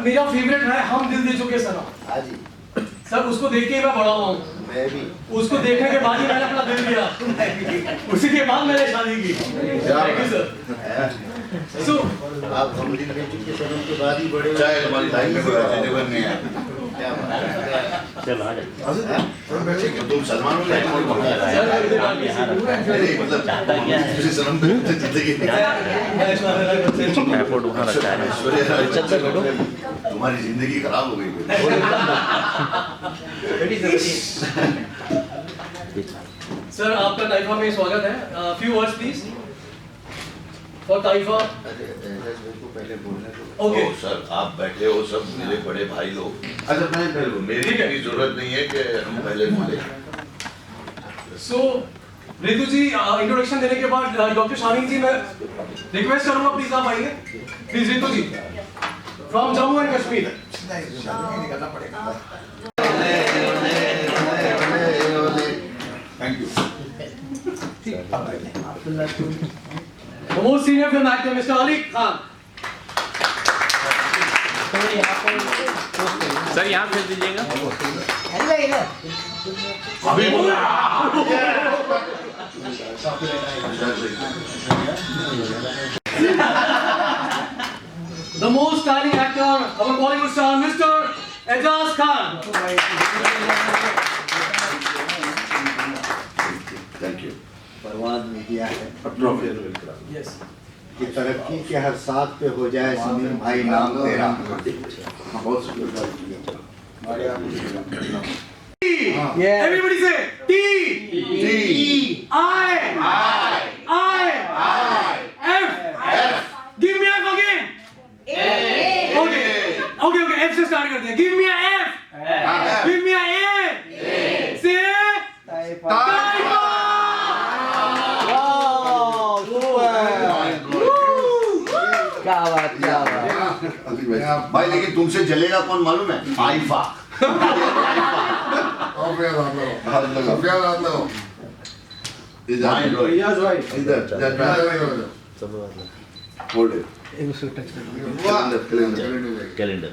मेरा फेवरेट है हम दिल दे चुके सनम। हाँ जी सर उसको देख के मैं बड़ा हुआ हूँ। मैं भी उसको देखने के बाद ही मैंने अपना दिल दिया। उसी के बाद मैंने शादी की। Thank you sir. सो आप हम दिल दे चुके सनम के बाद ही बड़े चाहे हमारी लाइफ में कोई वेजिटेबल नहीं है। क्या बात है चलो आ जाओ। तुम सलमान को नहीं मतलब किसी सनम पे जिंदगी एयरपोर्ट वहाँ लगता है। तुम्हारी जिंदगी खराब हो गई। सर आपका ताइफा में स्वागत है। Few words please for Taifa. पहले बोलने दो ओके सर आप बैठे हो सब मेरे बड़े भाई लोग। अच्छा मैं मेरी इतनी जरूरत नहीं है कि हम पहले बोले। सो रितु जी इंट्रोडक्शन देने के बाद डॉक्टर शाहीन जी मैं रिक्वेस्ट करूंगा प्लीज आप आइए please Ritu ji from Jammu and Kashmir. Thank you. The most senior film actor Mr. Ali Khan. Sir यहाँ भेज दीजिएगा। अभी बोला। The most styling actor, our Bollywood star Mr. Ejaz Khan. Thank you. परवान मीडिया है Yes. कि तरक्की के हर साथ पे हो जाए समीर भाई नाम तेरा। बहुत शुक्रिया। Everybody say T. I. F. Give me F again. Okay. F से start करते हैं. Give me a F. Give me a A. Say Taifa. क्या बात भाई लेकिन तुमसे जलेगा कौन मालूम है? IIFA. Calendar.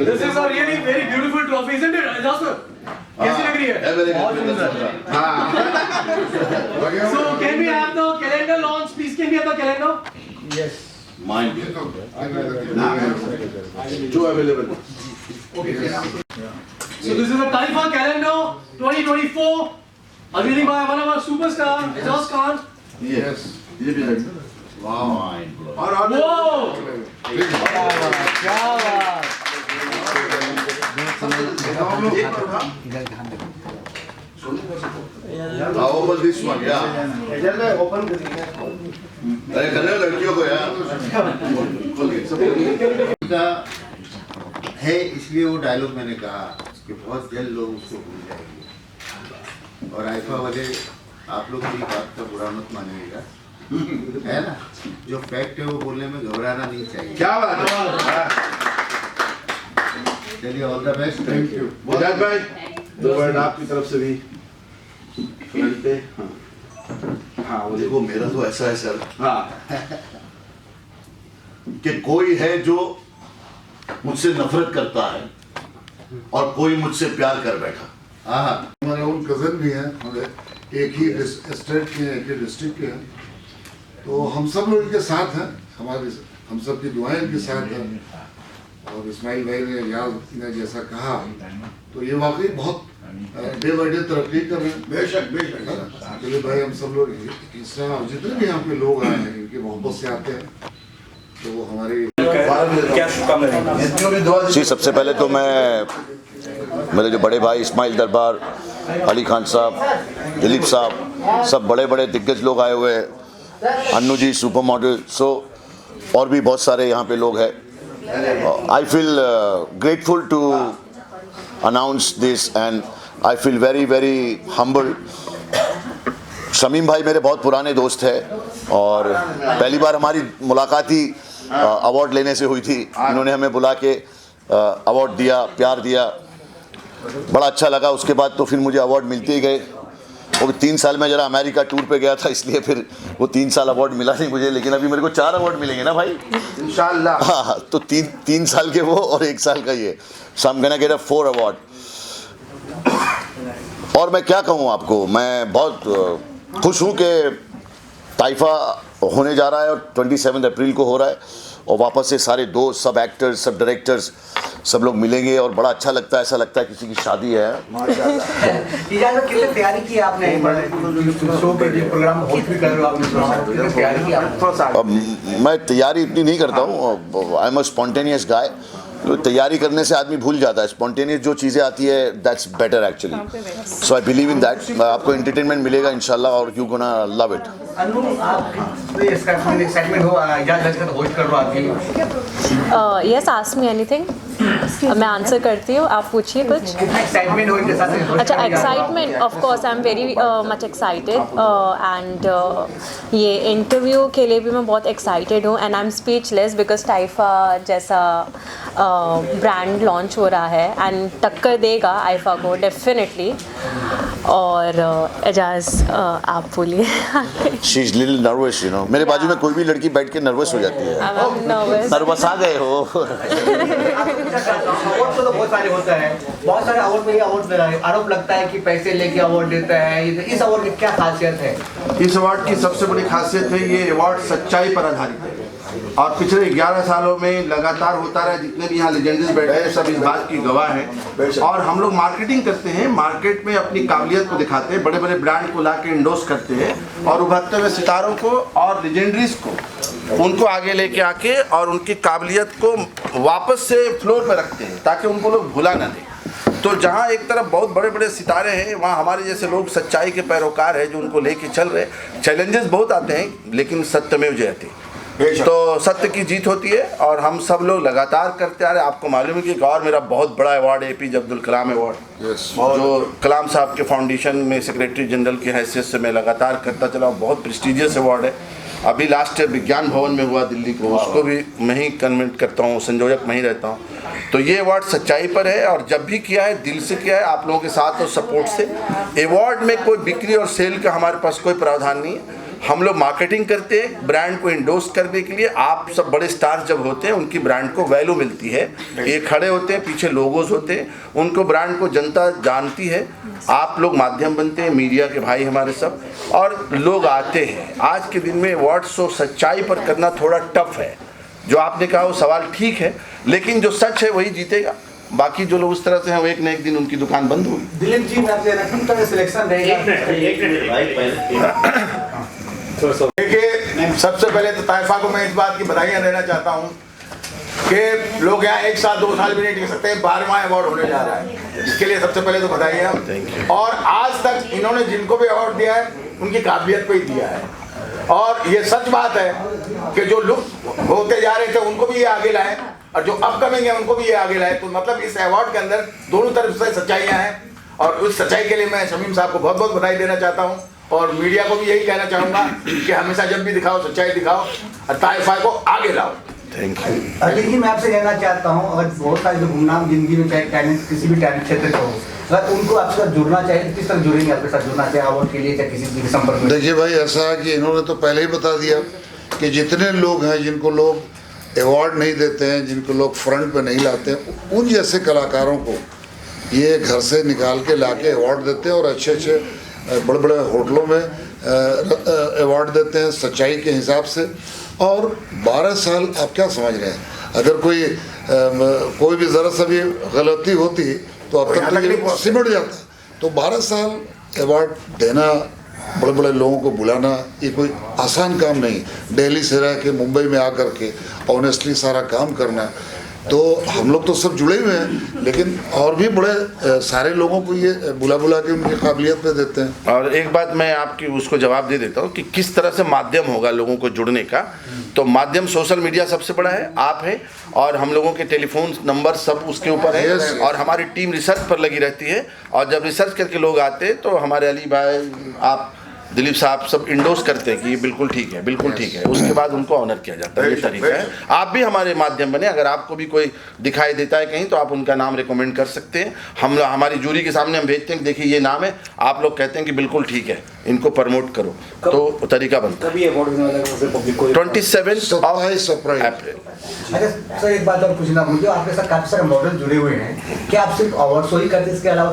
This is a really very beautiful trophy, isn't it? Ejaz sir? कैसी लग रही है? So can we have the calendar launch, please? Can we have the calendar? Mind जो available. So this is a Taifa calendar 2024, unveiling by one of our superstar Ejaz Khan. Yes ये भी है। वाह mind Whoa! Open this one या अरे करने लड़कियों को यार खोल के का है इसलिए वो डायलॉग मैंने कहा कि बहुत जल्द लोग उसको भूल जाएंगे। और आइफा वाले आप लोग मेरी बात का बुरा मत मानिएगा, है ना? जो फैक्ट है वो बोलने में घबराना नहीं चाहिए। क्या बात है। चलिए all the best. Thank you Mujad भाई। दो वर्ड आपकी तरफ से भी फ्रंट पे। हाँ वो देखो मेरा तो ऐसा है सर हाँ कि कोई है जो मुझसे नफरत करता है और कोई मुझसे प्यार कर बैठा। हाँ हमारे उन कज़न भी हैं, हमारे एक ही स्टेट के एक ही डिस्ट्रिक्ट के हैं, तो हम सब लोग इनके साथ हैं, हमारे हम सब की दुआएं इनके साथ हैं। और इस्माइल भाई ने याद ने जैसा कहा तो ये वाकई बहुत डे बाई डे तरक्की कर रहे हैं। बेशक अकेले भाई हम सब लोग इस तरह जितने भी यहाँ पे लोग आए हैं इनकी मोहब्बत से आते हैं, तो वो हमारी जी सबसे पहले तो मैं मेरे जो बड़े भाई इस्माइल दरबार, अली खान साहब, दिलीप साहब, सब बड़े बड़े दिग्गज लोग आए हुए हैं, Annu ji super model, so और भी बहुत सारे यहाँ पे लोग हैं। I feel grateful to announce this and I feel very very humble. Shamim भाई मेरे बहुत पुराने दोस्त हैं और पहली बार हमारी मुलाकात ही अवार्ड लेने से हुई थी। इन्होंने हमें बुला के अवार्ड दिया, प्यार दिया, बड़ा अच्छा लगा। उसके बाद तो फिर मुझे अवार्ड मिलते ही गए वो 3 साल में जरा अमेरिका टूर पे गया था, इसलिए फिर वो 3 साल अवार्ड मिला नहीं मुझे, लेकिन अभी मेरे को 4 अवार्ड मिलेंगे ना भाई इंशाल्लाह। हाँ, तो 3 साल के वो और 1 साल का ये, so I am gonna get a 4 award. और मैं क्या कहूँ आपको, मैं बहुत खुश हूँ कि ताइफा होने जा रहा है और 27 अप्रैल को हो रहा है, और वापस से सारे दोस्त, सब एक्टर्स, सब डायरेक्टर्स, सब लोग मिलेंगे और बड़ा अच्छा लगता है, ऐसा लगता है किसी की शादी है। ईजाज में कितनी तैयारी की आपने शो के लिए, प्रोग्राम होस्ट भी कर रहे हो आपने, कितनी तैयारी की आपने? अब मैं तैयारी इतनी नहीं करता हूँ, आई एम अ स्पॉन्टेनियस गाय। तैयारी करने से आदमी भूल जाता है, स्पॉन्टेनियस जो चीज़ें आती है that's better actually, so I believe in that. आपको एंटरटेनमेंट मिलेगा इंशाल्लाह और यू गोना लव इट। अनु, आप एक्साइटमेंट हो ईजाज लग का होस्ट कर रहा हूँ यस, आस्क मी एनीथिंग, मैं आंसर करती हूँ, आप पूछिए कुछ। कितना एक्साइटमेंट हो इनके साथ? अच्छा, excitement, of course I am very much excited, and ये इंटरव्यू के लिए भी मैं बहुत एक्साइटेड हूँ, and I am speechless because Taifa जैसा ब्रांड लॉन्च हो रहा है एंड टक्कर देगा आइफा को डेफिनेटली। और एजाज आप बोलिए। She is little nervous, you know, मेरे बाजू में कोई भी लड़की बैठ के नर्वस हो जाती है। नर्वस आ गए हो। अवार्ड तो बहुत सारे होता है, बहुत सारे अवार्ड में अवार्ड आरोप लगता है कि पैसे लेके अवार्ड देता है, इस अवार्ड की क्या खासियत है? इस अवार्ड की सबसे बड़ी खासियत है, ये अवार्ड सच्चाई पर आधारित है, और पिछले 11 सालों में लगातार होता रहा। जितने भी यहाँ लेजेंडरीज बैठे हैं सब इस बात की गवाह हैं। और हम लोग मार्केटिंग करते हैं, मार्केट में अपनी काबिलियत को दिखाते हैं, बड़े बड़े ब्रांड को ला के इंडोर्स करते हैं, और उभरते हुए सितारों को और लेजेंडरीज को उनको आगे लेके आके और उनकी काबिलियत को वापस से फ्लोर पर रखते हैं ताकि उनको लोग भुला ना दें। तो जहाँ एक तरफ बहुत बड़े बड़े सितारे हैं, वहाँ हमारे जैसे लोग सच्चाई के पैरोकार हैं जो उनको लेके चल रहे। चैलेंजेस बहुत आते हैं लेकिन सत्यमेव जयते, तो सत्य की जीत होती है, और हम सब लोग लगातार करते आ रहे। आपको मालूम है कि एक और मेरा बहुत बड़ा अवार्ड है APJ अब्दुल कलाम अवार्ड, जो कलाम साहब के फाउंडेशन में सेक्रेटरी जनरल की हैसियत से मैं लगातार करता चला। बहुत प्रेस्टीजियस अवार्ड है। अभी लास्ट विज्ञान भवन में हुआ दिल्ली को, उसको भी मैं ही कन्वेंट करता हूँ, संयोजक मैं ही रहता हूँ। तो ये अवार्ड सच्चाई पर है, और जब भी किया है दिल से किया है, आप लोगों के साथ और सपोर्ट से। अवार्ड में कोई बिक्री और सेल का हमारे पास कोई प्रावधान नहीं है। हम लोग मार्केटिंग करते हैं ब्रांड को इंडोर्स करने के लिए। आप सब बड़े स्टार जब होते हैं उनकी ब्रांड को वैल्यू मिलती है, ये खड़े होते हैं, पीछे लोगोस होते हैं, उनको ब्रांड को जनता जानती है। आप लोग माध्यम बनते हैं, मीडिया के भाई हमारे सब, और लोग आते हैं। आज के दिन में अवार्ड शो सच्चाई पर करना थोड़ा टफ है। जो आपने कहा वो सवाल ठीक है, लेकिन जो सच है वही जीतेगा। बाकी जो लोग उस तरह से हैं वो एक न एक दिन उनकी दुकान बंद होगी। दिलीप जी, मैं आपसे किस तरह सिलेक्शन देखिए, सबसे पहले तो ताइफा को मैं इस बात की बधाइयाँ देना चाहता हूँ कि लोग यहाँ 1 साल 2 साल भी नहीं टिक सकते, 12वां अवार्ड होने जा रहा है। इसके लिए सबसे पहले तो बधाइयाँ। और आज तक इन्होंने जिनको भी अवार्ड दिया है उनकी काबिलियत को ही दिया है, और ये सच बात है कि जो लुप्त होते जा रहे थे उनको भी ये आगे लाए, और जो अपकमिंग है उनको भी ये आगे लाए। तो मतलब इस अवार्ड के अंदर दोनों तरफ से सच्चाइयाँ हैं, और उस सच्चाई के लिए मैं शमीम साहब को बहुत बहुत बधाई देना चाहता हूँ, और मीडिया को भी यही कहना चाहूँगा कि हमेशा जब भी दिखाओ सच्चाई दिखाओ और ताइफा को आगे लाओ। Thank you. अली जी, मैं आपसे कहना चाहता हूँ, अगर बहुत सारे जो गुमनाम जिंदगी में चाहे टैलेंट किसी भी टैलेंट क्षेत्र का हो, अगर उनको आपके साथ जुड़ना चाहिए तो किस तरह जुड़ेंगे? आपके साथ जुड़ना चाहिए अवार्ड के लिए चाहे किसी के संपर्क में? देखिए भाई, ऐसा है कि इन्होंने तो पहले ही बता दिया कि जितने लोग हैं जिनको लोग अवार्ड नहीं देते हैं, जिनको लोग फ्रंट पे नहीं लाते हैं, उन जैसे कलाकारों को ये घर से निकाल के ला के अवार्ड देते हैं, और अच्छे अच्छे बड़े बड़े होटलों में अवार्ड देते हैं सच्चाई के हिसाब से। और 12 साल आप क्या समझ रहे हैं, अगर कोई भी ज़रा सा भी गलती होती तो अब तक सिमट जाता। तो 12 साल अवार्ड देना, बड़े बड़े लोगों को बुलाना, ये कोई आसान काम नहीं। दिल्ली से रह के मुंबई में आकर के ऑनेस्टली सारा काम करना, तो हम लोग तो सब जुड़े हुए हैं, लेकिन और भी बड़े सारे लोगों को ये बुला के उनकी काबिलियत पे देते हैं। और एक बात मैं आपकी उसको जवाब दे देता हूँ कि किस तरह से माध्यम होगा लोगों को जुड़ने का। तो माध्यम सोशल मीडिया सबसे बड़ा है, आप हैं, और हम लोगों के टेलीफोन नंबर सब उसके ऊपर है। और हमारी टीम रिसर्च पर लगी रहती है, और जब रिसर्च करके लोग आते हैं तो हमारे अली भाई, आप दिलीप साहब सब इंडोर्स करते हैं कि ये बिल्कुल ठीक है, बिल्कुल ठीक है, उसके बाद उनको ऑनर किया जाता है। ये तरीका है। आप भी हमारे माध्यम बने, अगर आपको भी कोई दिखाई देता है कहीं तो आप उनका नाम रिकमेंड कर सकते हैं। हम हमारी जूरी के सामने हम भेजते हैं कि देखिए ये नाम है, आप लोग कहते हैं कि बिल्कुल ठीक है, इनको प्रमोट करो, तो तरीका बनता है। 27 अप्रैल। अच्छा सर, एक बात और पूछना मुझे, आपके साथ काफी सारे मॉडल जुड़े हुए हैं, क्या आप सिर्फ अवार्ड शो ही करते हैं, इसके अलावा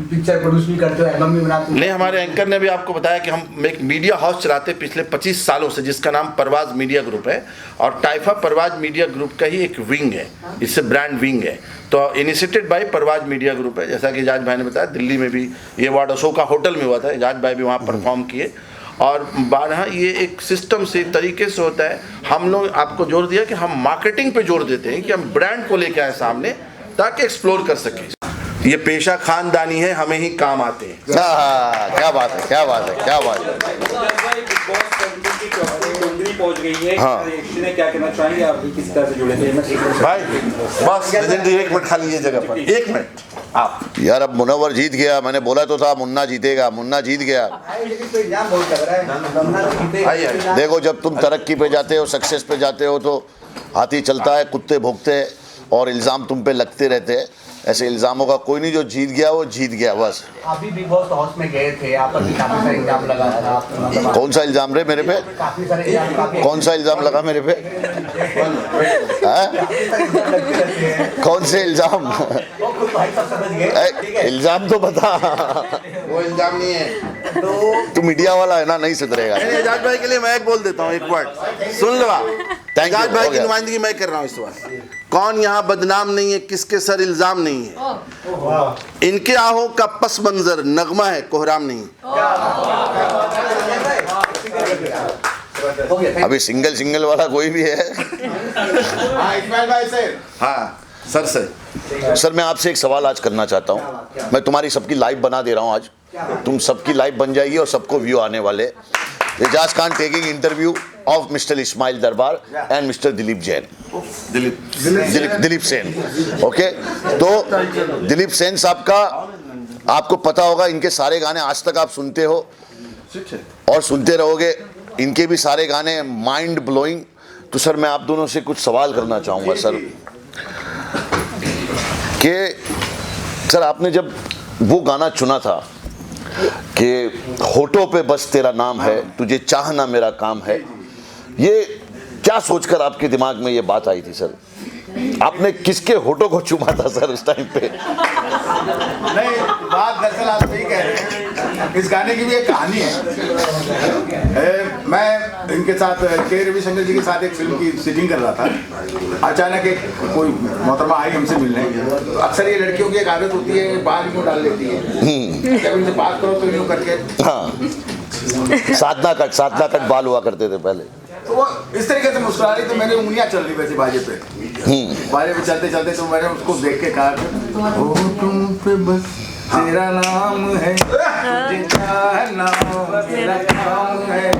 पिक्चर प्रोड्यूस भी करते हो, एल्बम भी बनाते हो? नहीं, हमारे एंकर ने भी आपको बताया कि हम एक मीडिया हाउस चलाते हैं पिछले 25 सालों से, जिसका नाम परवाज मीडिया ग्रुप है, और टाइफा परवाज मीडिया ग्रुप का ही एक विंग है, इससे ब्रांड विंग है, तो इनिशिएटेड बाय परवाज मीडिया ग्रुप है। जैसा कि एजाज भाई ने बताया, दिल्ली में भी ये अवार्ड अशोका होटल में हुआ था, एजाज भाई भी वहाँ परफॉर्म किए, और 12 ये एक सिस्टम से तरीके से होता है। हम लोग आपको जोर दिया कि हम मार्केटिंग पे जोर देते हैं कि हम ब्रांड को लेके आए सामने ताकि एक्सप्लोर कर सकें। ये पेशा खानदानी है, हमें ही काम आते हैं। क्या बात है, क्या बात है, क्या बात है। हाँ क्या कहना चाहेंगे आप, किस तरह से जुड़े थे भाई? बस लेजेंडरी, 1 मिनट खाली ये जगह पर, 1 मिनट आप। यार, अब मुनव्वर जीत गया, मैंने बोला तो था मुन्ना जीतेगा, मुन्ना जीत गया। देखो, जब तुम तरक्की पे जाते हो, सक्सेस पे जाते हो, तो हाथी चलता है, कुत्ते भौंकते हैं और इल्ज़ाम तुम पे लगते रहते हैं। ऐसे इल्ज़ामों का कोई नहीं, जो जीत गया वो जीत गया बस। अभी बिग बॉस हाउस में गए थे, आप पर भी काफी सारे इल्जाम लगा था। कौन सा इल्ज़ाम रे मेरे पे? काफी सारे इल्जाम, कौन सा इल्ज़ाम लगा मेरे पे? कौन से इल्ज़ाम? इल्ज़ाम तो बता। वो इल्ज़ाम नहीं है, तू मीडिया वाला है ना, नहीं सुधरेगा। एजाज भाई के लिए मैं एक बोल देता हूँ, एक वर्ड सुन लो आप। एजाज भाई की नुमाइंदगी मैं कर रहा हूँ इस बार। कौन यहाँ बदनाम नहीं है, किसके सर इल्जाम नहीं है, इनके आहों का पस मंजर नगमा है, कोहराम नहीं। अभी सिंगल वाला कोई भी है? इस्माइल भाई से। हाँ सर से। सर, मैं आपसे एक सवाल आज करना चाहता हूँ। मैं तुम्हारी सबकी लाइव बना दे रहा हूँ आज, तुम सबकी लाइव बन जाएगी और सबको व्यू आने वाले। Ejaz Khan taking interview of mister Ismail Darbar and mister Dilip Jain, Dilip Sen. Okay, तो दिलीप सेन साहब का आपको पता होगा, इनके सारे गाने आज तक आप सुनते हो और सुनते रहोगे, इनके भी सारे गाने माइंड ब्लोइंग। तो सर, मैं आप दोनों से कुछ सवाल करना चाहूँगा सर, कि सर आपने जब वो गाना चुना था कि होठों पे बस तेरा नाम है, तुझे चाहना मेरा काम है, ये क्या सोचकर आपके दिमाग में ये बात आई थी सर? आपने किसके होठों को चूमा था सर उस टाइम पे? नहीं, बात दरअसल आप सही कह रहे हैं, इस गाने की भी एक कहानी है। मैं इनके साथ के रविशंकर जी के साथ एक फिल्म की शूटिंग कर रहा था। अचानक एक कोई मोहतरमा आई हमसे मिलने। तो अक्सर ये लड़कियों की एक आदत होती है, बाल यूँ डाल लेती है, जब इनसे बात करो तो यूँ करके। हाँ, साधना कट बाल हुआ करते थे पहले। तो वो इस तरीके से मुस्कुरा रही, तो मेरी उंगलियां चल रही वैसे बाजे पे चलते चलते, तो मैंने उसको देख के कहा, होठों पे बस तेरा नाम है, तुझे चाहना मेरा काम है,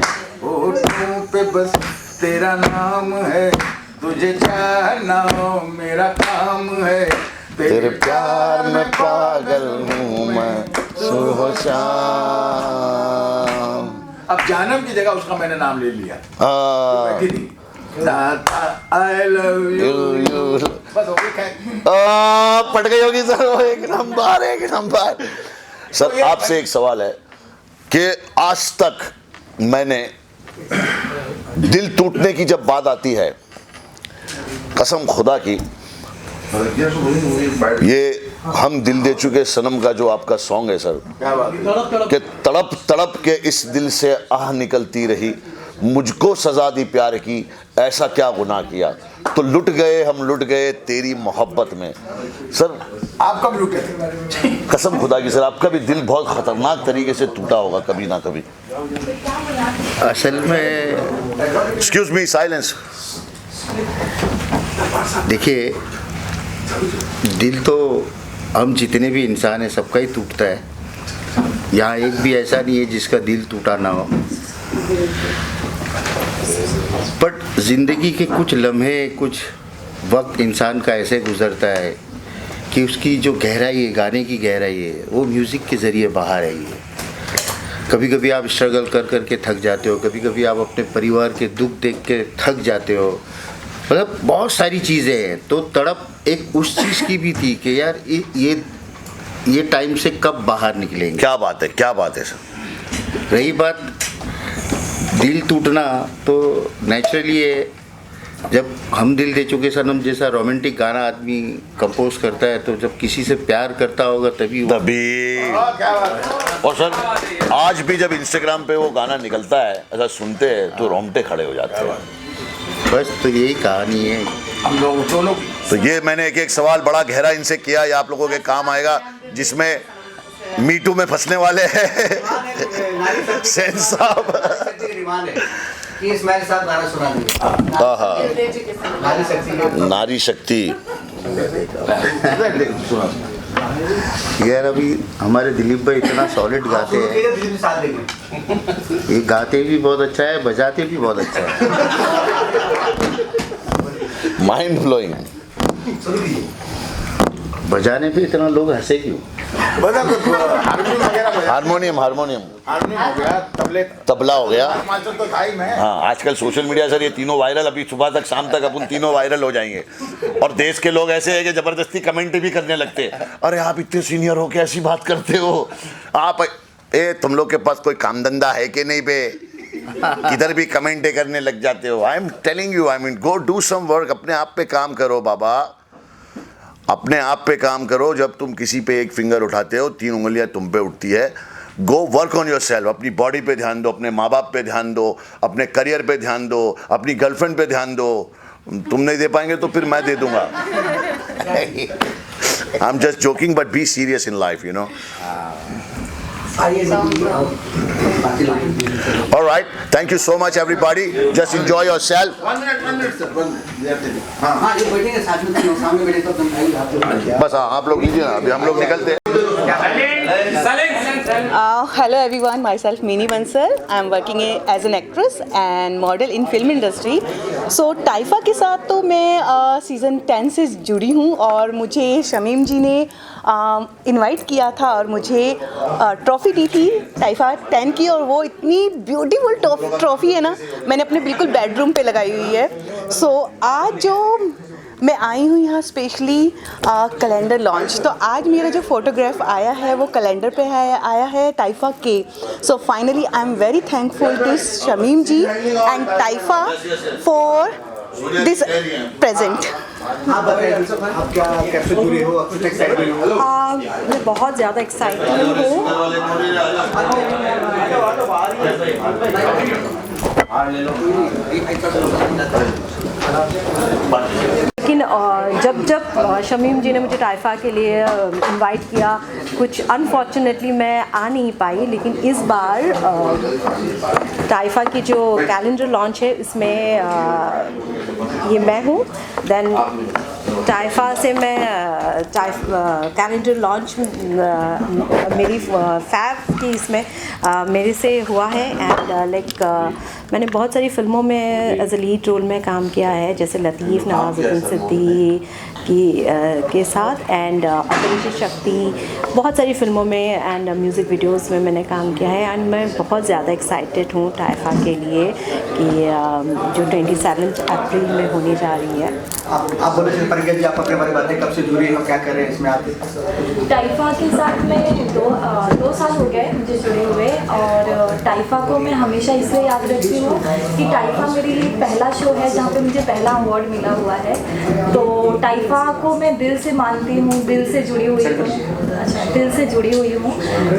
होठों पे बस तेरा नाम है, तुझे चाहना मेरा काम है, तेरे प्यार में पागल हूँ मैं सुबह शाम। अब जानम की जगह उसका मैंने नाम ले लिया। बैठी थी, I love you, बस हो गई। पट गई होगी सर, वो एक नंबर। सर, आपसे एक सवाल है कि आज तक मैंने दिल टूटने की जब बात आती है, कसम खुदा की, ये हम दिल दे चुके सनम का जो आपका सॉन्ग है सर, कि तड़प तड़प के इस दिल से आह निकलती रही, मुझको सजा दी प्यार की, ऐसा क्या गुनाह किया, तो लुट गए तेरी मोहब्बत में। सर, आप कब लुटे थे? कसम खुदा की सर, आपका भी दिल बहुत खतरनाक तरीके से टूटा होगा कभी ना कभी। असल में एक्सक्यूज मी, साइलेंस। देखिए, दिल तो हम जितने भी इंसान हैं सबका ही टूटता है। यहाँ एक भी ऐसा नहीं है जिसका दिल टूटा ना हो। बट ज़िंदगी के कुछ लम्हे, कुछ वक्त इंसान का ऐसे गुजरता है कि उसकी जो गहराई है, गाने की गहराई है, वो म्यूज़िक के ज़रिए बाहर आई है। कभी कभी आप स्ट्रगल कर कर के थक जाते हो, कभी कभी आप अपने परिवार के दुख देख के थक जाते हो, मतलब बहुत सारी चीज़ें हैं। तो तड़प एक उस चीज़ की भी थी कि यार ये टाइम से कब बाहर निकलेंगे। क्या बात है सर। रही बात दिल टूटना, तो नेचुरली है, जब हम दिल दे चुके सनम जैसा रोमांटिक गाना आदमी कंपोज करता है, तो जब किसी से प्यार करता होगा तभी और सर आज भी जब इंस्टाग्राम पे वो गाना निकलता है, ऐसा सुनते हैं तो रोंगटे खड़े हो जाते हैं। बस तो यही कहानी है हम लोग दोनों की। तो ये मैंने एक सवाल बड़ा गहरा इनसे किया, ये आप लोगों के काम आएगा, जिसमें मीटू में फंसने वाले हैं सेन साहब। नारी शक्ति यार, अभी हमारे दिलीप भाई इतना सॉलिड गाते हैं, ये गाते भी बहुत अच्छा है, बजाते भी बहुत अच्छा है, माइंड ब्लोइंग। बजाने पे इतना लोग हंसे क्यों? हारमोनियम हो गया, तबला हो गया। तो था ही मैं। हाँ, आजकल सोशल मीडिया सर ये तीनों वायरल, अभी सुबह तक शाम तक अपन तीनों वायरल हो जाएंगे। और देश के लोग ऐसे हैं कि जबरदस्ती कमेंट भी करने लगते हैं, अरे आप इतने सीनियर हो के ऐसी बात करते हो आप, तुम लोग के पास कोई काम धंधा है कि नहीं बे, किधर भी कमेंट करने लग जाते हो। I am telling you, I mean go do some work, अपने आप पे काम करो बाबा, अपने आप पे काम करो। जब तुम किसी पे एक फिंगर उठाते हो, 3 उंगलियां तुम पे उठती है। Go work on your self, अपनी बॉडी पे ध्यान दो, अपने माँ बाप पे ध्यान दो, अपने करियर पे ध्यान दो, अपनी गर्लफ्रेंड पे ध्यान दो। तुम नहीं दे पाएंगे तो फिर मैं दे दूंगा। I am just joking but be serious in life, you know. All right, thank you so much everybody. Just enjoy yourself. 1 minute sir, 1 minute. हाँ, ये बैठेंगे साथ में, तीनों सामने बैठे तो तुम भाई बस हाँ, आप लोग लीजिए ना, अभी हम लोग निकलते हैं। Hello everyone, myself Mini Bansal. I am working as an actress and model in film industry. So टाइफा के साथ तो मैं सीज़न 10 से जुड़ी हूँ, और मुझे शमीम जी ने इनवाइट किया था और मुझे ट्रॉफ़ी दी थी टाइफा 10 की, और वो इतनी ब्यूटीफुल ट्रॉफ़ी है ना, मैंने अपने बिल्कुल बेडरूम पे लगाई हुई है। सो आज जो मैं आई हूँ यहाँ स्पेशली कैलेंडर लॉन्च, तो आज मेरा जो फोटोग्राफ आया है वो कैलेंडर पे आया है टाइफा के। So finally I am very thankful to Shamim ji and Taifa for this present. आप क्या कैसे जुड़े हो, कितने एक्साइटेड हो? मैं बहुत ज़्यादा एक्साइटेड हूँ, लेकिन जब शमीम जी ने मुझे टाइफा के लिए इनवाइट किया, कुछ अनफॉर्चुनेटली मैं आ नहीं पाई, लेकिन इस बार टाइफा की जो कैलेंडर लॉन्च है इसमें ये मैं हूँ। देन टाइफा से मैं कैलेंडर लॉन्च मेरी फैब की इसमें मेरे से हुआ है। एंड लाइक मैंने बहुत सारी फिल्मों में एज ए लीड रोल में काम किया है, जैसे लतीफ़, नवाजुद्दीन सिद्दीकी के साथ, एंड अपरिचित शक्ति, बहुत सारी फिल्मों में एंड म्यूज़िक वीडियोस में मैंने काम किया है। एंड मैं बहुत ज़्यादा एक्साइटेड हूँ टाइफा के लिए कि जो 27 अप्रैल में होने जा रही है। आप बोले थे प्रज्ञा जी, आप अपने बारे में बताएं, कब से जुड़ी हो, क्या कर रहे हैं इसमें आप? टाइफा के साथ में दो साल हो गए मुझे जुड़े हुए, और टाइफा को मैं हमेशा इसलिए याद रखती हूँ कि टाइफा मेरे लिए पहला शो है जहाँ पे मुझे पहला अवार्ड मिला हुआ है। तो टाइफा को मैं दिल से मानती हूँ, दिल से जुड़ी हुई हूँ। अच्छा, दिल से जुड़ी हुई हूँ।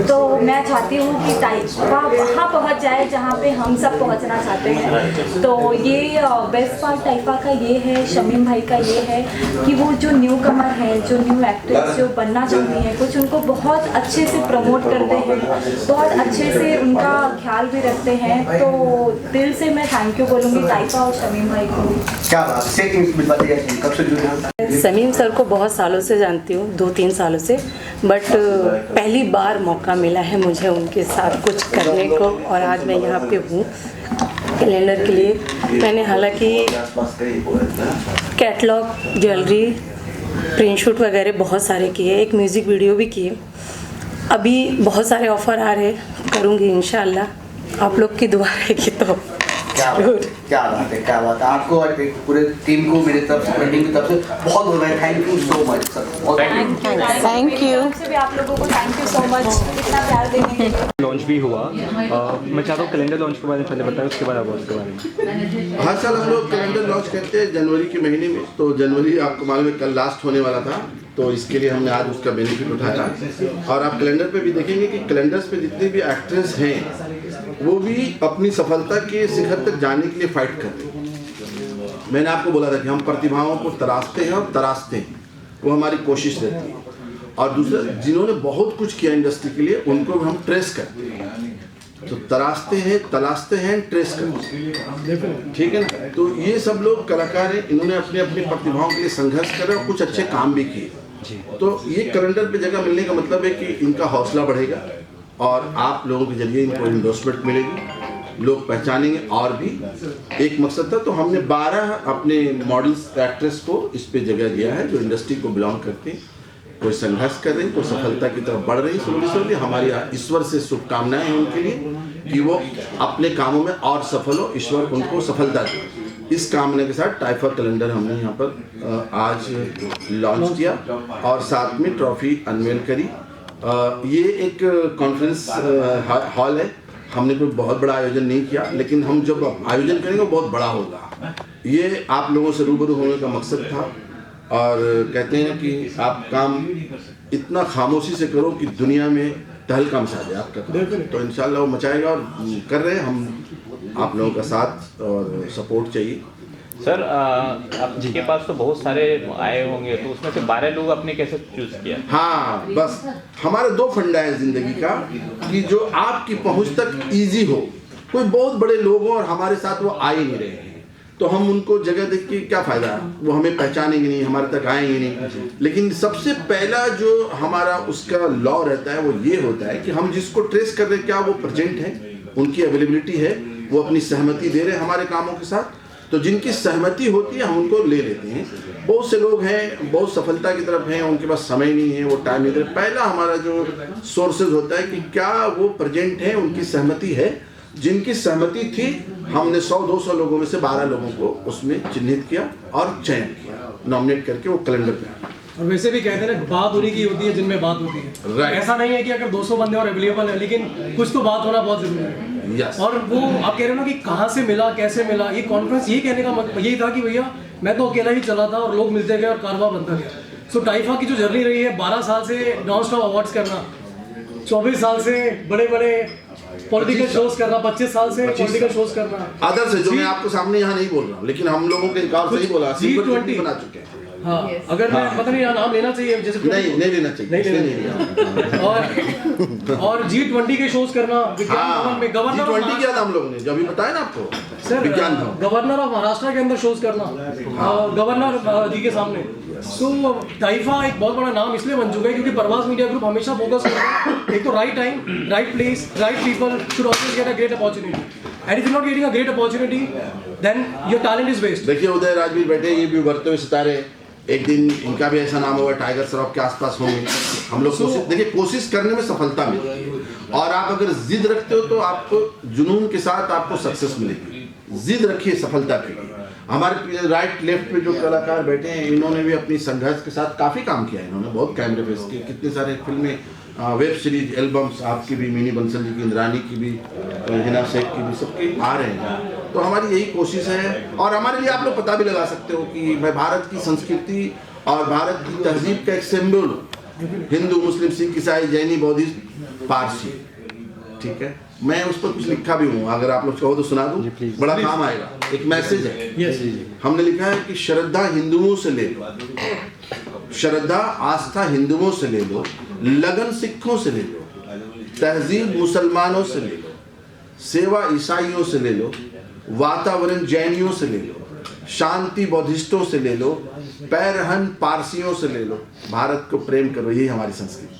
तो मैं चाहती हूँ कि टाइफा वहाँ पहुँच जाए जहाँ पे हम सब पहुँचना चाहते हैं। तो ये बेस्ट पार्ट टाइफा का ये है, शमीम भाई का ये है कि वो जो न्यू कमर है, जो न्यू एक्ट्रेस जो बनना चाहती हैं कुछ, उनको बहुत अच्छे से प्रमोट करते हैं, बहुत अच्छे से उनका ख्याल भी रखते हैं। तो दिल से मैं थैंक यू बोलूँगी टाइफा और शमीम भाई को। क्या बात, कब से जुड़े? शमीम सर को बहुत सालों से जानती हूँ, 2-3 सालों से, बट पहली बार मौका मिला है मुझे उनके साथ कुछ करने को, और आज मैं यहाँ पे हूँ कैलेंडर के लिए। मैंने हालांकि कैटलॉग, ज्वेलरी, प्रिंट शूट वगैरह बहुत सारे किए, एक म्यूज़िक वीडियो भी किए। अभी बहुत सारे ऑफ़र आ रहे हैं, करूँगी इंशाल्लाह, आप लोग की दुआ रहेगी तो क्या बात है, क्या बात है। आपको और पूरे टीम को मेरे तरफ से, टीम की तरफ से बहुत बहुत thank you so much sir. Thank you. से भी आप लोगों को थैंक यू सो मच इतना प्यार देने के लिए। लॉन्च भी हुआ, मैं चाहता हूँ कैलेंडर लॉन्च के बारे में पहले बताएं, उसके बाद अवार्ड्स के बारे में। हर साल हम लोग कैलेंडर लॉन्च करते हैं जनवरी के महीने में, तो जनवरी आपको मालूम है कल लास्ट होने वाला था, तो इसके लिए हमने आज उसका बेनिफिट उठाया। और आप कैलेंडर पे भी देखेंगे कि कैलेंडर्स पे जितने भी एक्ट्रेस हैं वो भी अपनी सफलता के शिखर तक जाने के लिए फाइट करते हैं। मैंने आपको बोला था कि हम प्रतिभाओं को तराशते हैं और तराशते हैं, वो हमारी कोशिश रहती है। और दूसरा, जिन्होंने बहुत कुछ किया इंडस्ट्री के लिए उनको हम ट्रेस करते हैं, तो तराशते हैं, तलाशते हैं, ट्रेस करते हैं, ठीक है ना। तो ये सब लोग कलाकार हैं, इन्होंने अपने अपनी प्रतिभाओं के लिए संघर्ष करे और कुछ अच्छे काम भी किए। तो ये कैलेंडर पे जगह मिलने का मतलब है कि इनका हौसला बढ़ेगा और आप लोगों के जरिए इनको एंडोर्समेंट मिलेगी, लोग पहचानेंगे। और भी एक मकसद था, तो हमने 12 अपने मॉडल्स एक्ट्रेस को इस पे जगह दिया है जो इंडस्ट्री को बिलोंग करते हैं, कोई संघर्ष कर रहे हैं, कोई सफलता की तरफ बढ़ रही है। स्लोली हमारी ईश्वर से शुभकामनाएं हैं उनके लिए कि वो अपने कामों में और सफल हो, ईश्वर उनको सफलता दे। इस कामना के साथ टाइफा कैलेंडर हमने यहाँ पर आज लॉन्च किया और साथ में ट्रॉफी अनवेल करी। ये एक कॉन्फ्रेंस हॉल है, हमने कोई बहुत बड़ा आयोजन नहीं किया, लेकिन हम जब आयोजन करेंगे वो बहुत बड़ा होगा। ये आप लोगों से रूबरू होने का मकसद था। और कहते हैं कि आप काम इतना खामोशी से करो कि दुनिया में तहलका मचा दे आपका काम, तो इंशाल्लाह वो मचाएगा और कर रहे हैं हम। आप लोगों का साथ और सपोर्ट चाहिए। सर आपके पास तो बहुत सारे आए होंगे, तो उसमें से 12 लोग आपने कैसे चूज किया? हाँ, बस हमारे 2 फंडा है जिंदगी का कि जो आपकी पहुंच तक इजी हो। कोई बहुत बड़े लोग हों और हमारे साथ वो आ ही नहीं रहे हैं, तो हम उनको जगह देख के क्या फ़ायदा, वो हमें पहचानेंगे नहीं, हमारे तक आएंगे नहीं। लेकिन सबसे पहला जो हमारा उसका लॉ रहता है वो ये होता है कि हम जिसको ट्रेस कर रहे हैं क्या वो प्रेजेंट है, उनकी अवेलेबिलिटी है, वो अपनी सहमति दे रहे हैं हमारे कामों के साथ। तो जिनकी सहमति होती है हम उनको ले लेते हैं। बहुत से लोग हैं बहुत सफलता की तरफ हैं, उनके पास समय नहीं है, वो टाइम नहीं दे रहे। पहला हमारा जो सोर्सेज होता है कि क्या वो प्रेजेंट है, उनकी सहमति है। जिनकी सहमति थी हमने 100-200 लोगों में से 12 लोगों को उसमें चिन्हित किया और चयन किया, नॉमिनेट करके वो कैलेंडर पे आया। और वैसे भी कहते हैं ना, बात उन्हीं की होती है जिनमें बात होती है। Right. ऐसा नहीं है कि अगर 200 बंदे और अवेलेबल है, लेकिन कुछ तो बात होना बहुत जरूरी है। Yes. और वो आप कह रहे हो ना कि कहाँ से मिला, कैसे मिला, ये कॉन्फ्रेंस ये कहने का मतलब यही था कि भैया मैं तो अकेला ही चला था और लोग मिलते गए और कारवा बनता गया। सो टाइफा की जो जर्नी रही है 12 साल से नॉन स्टॉप अवार्ड्स करना, 24 साल से बड़े बड़े पॉलिटिकल शोज करना, 25 साल से पॉलिटिकल शोज करना। अदर से जो मैं आपको सामने यहाँ नहीं बोल रहा हूँ, लेकिन हम लोगों के रिकॉर्ड से ही बोला, G20 बना चुके हैं। हाँ, अगर मैं पता नहीं नाम लेना चाहिए जैसे नहीं लेना चाहिए, और G20 के शोज करना विज्ञान भवन में, गवर्नर G20 किया था हम लोगों ने, जो अभी बताया ना आपको, सर विज्ञान भवन, गवर्नर ऑफ महाराष्ट्र के अंदर शोज करना, गवर्नर जी के सामने। सो टाइफा एक बहुत बड़ा नाम इसलिए बन चुका है क्योंकि परवाज़ मीडिया ग्रुप हमेशा फोकस करता है एक तो right time, right place, right people should always get a great opportunity, and if you not getting a great opportunity then your talent is waste. देखिए उदय राजवीर बैठे, ये भी उभरते हुए सितारे, एक दिन इनका भी ऐसा नाम होगा, टाइगर श्रॉफ के आसपास होंगे। हम लोग देखिए कोशिश करने में सफलता मिलती है, और आप अगर जिद रखते हो तो आपको जुनून के साथ आपको सक्सेस मिलेगी। जिद रखिए सफलता के लिए। हमारे राइट लेफ्ट पे जो कलाकार बैठे हैं, इन्होंने भी अपनी संघर्ष के साथ काफ़ी काम किया है। इन्होंने बहुत कैमरे फेस किए, कितने सारे फिल्में, वेब सीरीज, एल्बम्स, आपकी भी, मिनी बंसल जी की, इंद्रानी की भी, हिना शेख की भी, सबके आ रहे हैं। तो हमारी यही कोशिश है, और हमारे लिए आप लोग पता भी लगा सकते हो कि मैं भारत की संस्कृति और भारत की तहजीब का एक सिंबल, हिंदू, मुस्लिम, सिख, ईसाई, जैनी, बौद्धिस्ट, पारसी, ठीक है। मैं उस पर कुछ लिखा भी हूँ, अगर आप लोग कहो तो सुना दूँ, बड़ा काम आएगा। एक मैसेज है, हमने लिखा है कि श्रद्धा हिंदुओं से ले लो, श्रद्धा आस्था हिंदुओं से ले लो, लगन सिखों से ले लो, तहजीब मुसलमानों से ले लो, सेवा ईसाइयों से ले लो, वातावरण जैनियों से ले लो, शांति बौद्धिस्टों से ले लो, पैरहन पारसियों से ले लो, भारत को प्रेम करो, यही हमारी संस्कृति।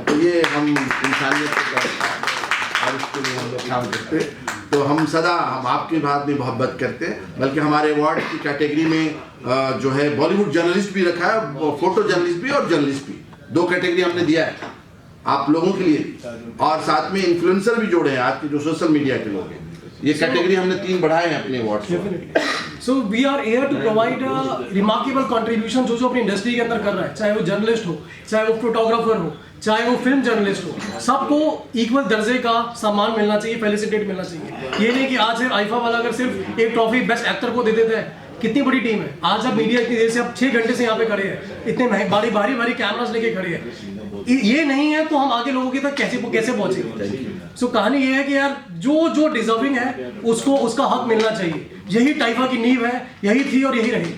तो ये हम इंसानियत को और इसके लिए हम लोग काम करते, तो हम सदा हम आपकी बात में मोहब्बत करते हैं। बल्कि हमारे अवार्ड की कैटेगरी में जो है बॉलीवुड जर्नलिस्ट भी रखा है, फोटो जर्नलिस्ट भी और जर्नलिस्ट भी, 2 कैटेगरी हमने दिया है। आप लोगों के लिए, और साथ में इन्फ्लुएंसर भी जोड़े हैं आज के जो सोशल मीडिया के लोग हैं। ये कैटेगरी हमने 3 बढ़ाए हैं अपने अवार्ड्स में। So we are here to provide remarkable contribution जो अपनी इंडस्ट्री के अंदर कर रहा है, चाहे वो जर्नलिस्ट हो, चाहे वो फोटोग्राफर हो, चाहे वो फिल्म जर्नलिस्ट हो, सबको इक्वल दर्जे का सम्मान मिलना चाहिए, फेलिसिटेट मिलना चाहिए। ये नहीं कि आज सिर्फ आईफा वाला अगर सिर्फ एक ट्रॉफी बेस्ट एक्टर को दे देता है, कितनी बड़ी टीम है। आज अब मीडिया इतनी देर से अब 6 घंटे से यहाँ पे खड़े हैं, इतने भारी भारी कैमरास लेके खड़े हैं। ये नहीं है तो हम आगे लोगों के तक कैसे पहुंचेंगे। सो कहानी ये है कि यार जो डिजर्विंग है उसको उसका हक मिलना चाहिए। यही टाइफा की नींव है, यही थी और यही रहेगी।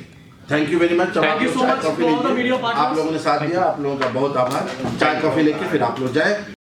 Thank you very much. Thank you so much for all the media partners. आप लोगों ने साथ दिया, आप लोगों का बहुत आभार। चाय कॉफी लेके फिर आप लोग जाए।